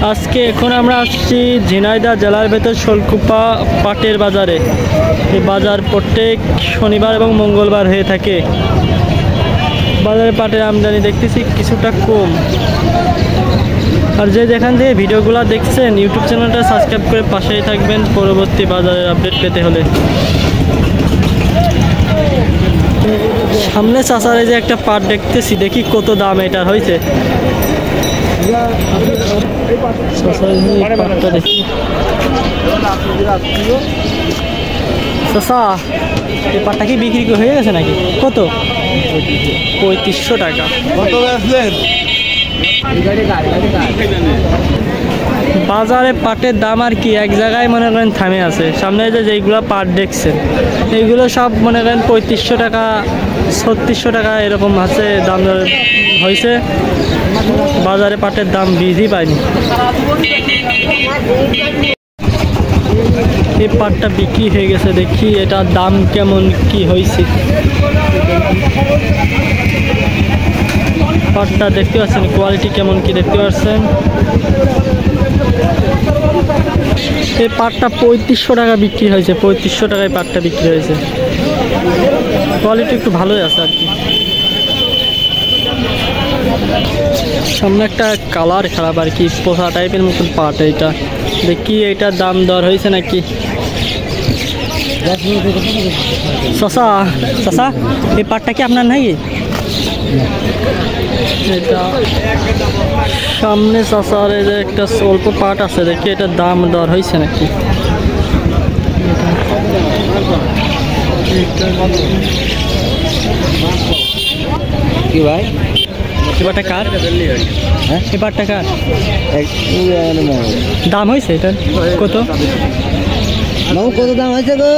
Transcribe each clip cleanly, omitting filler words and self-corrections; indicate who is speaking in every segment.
Speaker 1: আজকে এখন আমরা আসছি ঝিনাইদহ জেলার ভেতর শোলকুপা পাটের বাজারে। এই বাজার প্রত্যেক শনিবার এবং মঙ্গলবার হয়ে থাকে। বাজারে পাটের আমদানি দেখতেছি কিছুটা কম। আর যে যেখান থেকে ভিডিওগুলো দেখছেন ইউটিউব চ্যানেলটা সাবস্ক্রাইব করে পাশেই থাকবেন পরবর্তী বাজারের আপডেট পেতে হলে। সামনে চাষারে যে একটা পাট দেখতেছি, দেখি কত দাম এটার হয়েছে। এই পাটটা কি বিক্রি হয়ে গেছে নাকি? কত? 3500 টাকা। বাজারে পাটের দাম আর কি এক জায়গায় মনে করেন থামে আছে। সামনে যে যেইগুলো পাট দেখছেন এইগুলো সব মনে করেন 3500 টাকা 3600 টাকা এরকম আছে দাম হয়েছে। বাজারে পাটের দাম বৃদ্ধি পায়নি। এই পাটটা বিক্রি হয়ে গেছে, দেখি এটার দাম কেমন কি হয়েছে। পাটটা দেখতে পাচ্ছেন কোয়ালিটি কেমন কি দেখতে পাচ্ছেন। এই পাটটা 3500 টাকা বিক্রি হয়েছে। 3500 টাকায় পাটটা বিক্রি হয়েছে। কোয়ালিটি একটু ভালোই আছে আর কি। সামনে একটা কালার খারাপ আর কি, পোষা টাইপের মতন পাট। এইটা দেখি এইটার দাম দর হয়েছে নাকি। চাচা চাচা এই পাটটা কি আপনার নাকি? এটা সামনে চাচার যে একটা অল্প পাট আছে, দেখি এটার দাম দর হয়েছে নাকি।
Speaker 2: কি ভাই
Speaker 1: এবারটা কার? হ্যাঁ এবারটা কার দাম হয়েছে? এটা কত
Speaker 2: কত দাম হয়েছে গো?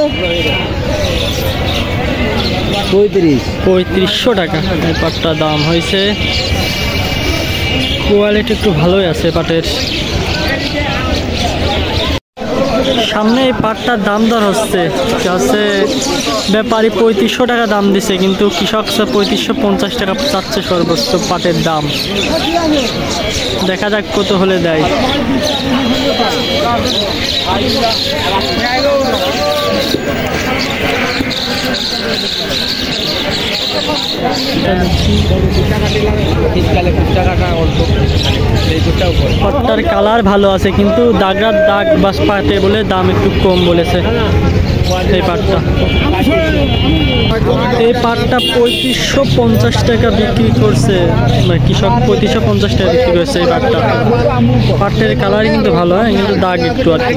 Speaker 1: 3500 টাকা এই পাটটার দাম হয়েছে। কোয়ালিটি একটু ভালোই আছে পাটের। সামনে এই পাটটার দাম দর হচ্ছে ব্যাপারী 3500 টাকা দাম দিছে, কিন্তু কৃষক 3550 টাকা চাচ্ছে সর্বোচ্চ পাটের দাম। দেখা যাক কত হলে দেয়। পাটটার কালার ভালো আছে, কিন্তু দাগের দাগ বাস পাটে বলে দাম একটু কম বলেছে। এই পাটটা 3550 টাকা বিক্রি করছে কৃষক। 3550 টাকা বিক্রি করছে এই পাটটা। পাটের কালার কিন্তু ভালো হয়, কিন্তু দাগ একটু আর কি।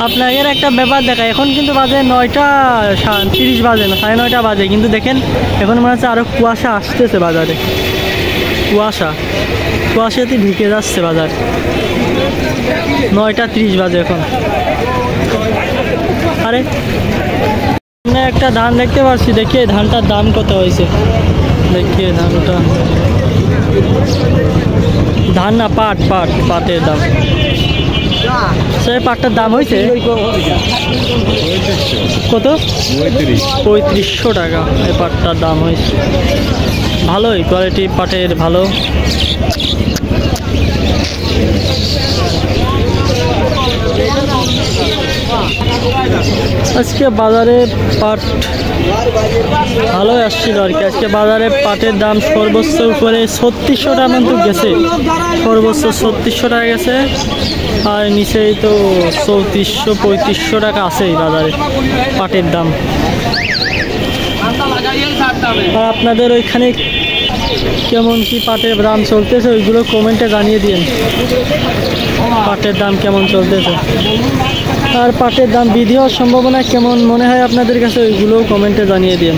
Speaker 1: আপনাদের একটা ব্যাপার দেখায়, এখন কিন্তু বাজে 9:30 বাজে না, 9:30 বাজে, কিন্তু দেখেন এখন মনে হচ্ছে আরো কুয়াশা আসতেছে বাজারে। কুয়াশাতে ঢুকে যাচ্ছে বাজার। 9:30 বাজে এখন। আরে সামনে একটা ধান দেখতে পাচ্ছি, দেখি এই ধানটার দাম কত হয়েছে। দেখি ধানটা, ধান না পাটের দাম। সেই পাটটার দাম হয়েছে কত? 3500 টাকা এই পাটটার দাম হয়েছে। ভালোই কোয়ালিটি পাটের ভালো। আজকে বাজারে পাট ভালোই আসছিল আর কি। আজকে বাজারে পাটের দাম সর্বোচ্চ উপরে 3600 টাকা মতো গেছে। সর্বোচ্চ 3600 টাকা গেছে, আর নিচেই তো 3400-3500 টাকা আছে এই বাজারে পাটের দাম। আর আপনাদের ওইখানে কেমন কি পাটের দাম চলতেছে ওইগুলো কমেন্টে জানিয়ে দিন। পাটের দাম কেমন চলতেছে আর পাটের দাম বৃদ্ধি হওয়ার সম্ভাবনা কেমন মনে হয় আপনাদের কাছে, ওইগুলোও কমেন্টে জানিয়ে দিন।